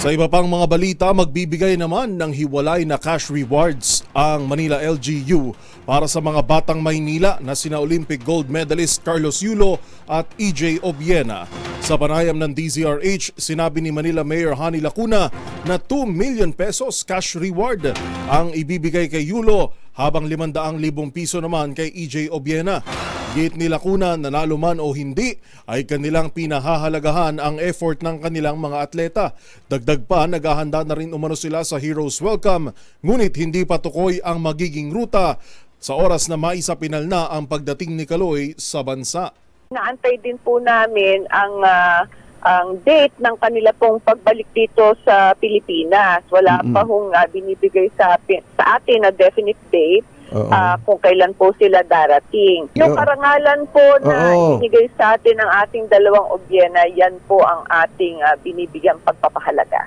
Sa iba pang mga balita, magbibigay naman ng hiwalay na cash rewards ang Manila LGU para sa mga batang Maynila na sina Olympic gold medalist Carlos Yulo at EJ Obiena. Sa panayam ng DZRH, sinabi ni Manila Mayor Honey Lacuna na 2 million pesos cash reward ang ibibigay kay Yulo habang 500,000 piso naman kay EJ Obiena. Git ni Lacuna, nanalo man o hindi, ay kanilang pinahahalagahan ang effort ng kanilang mga atleta. Dagdag pa, naghahanda na rin umano sila sa Heroes Welcome, ngunit hindi pa tukoy ang magiging ruta sa oras na maisapinal na ang pagdating ni Kaloy sa bansa. Naantay din po namin ang date ng kanila pong pagbalik dito sa Pilipinas. Wala pa hong binibigay sa atin na definite date. Kung kailan po sila darating. Yung karangalan po na binigay sa atin ng ating dalawang Obiena, yan po ang ating binibigyang pagpapahalaga.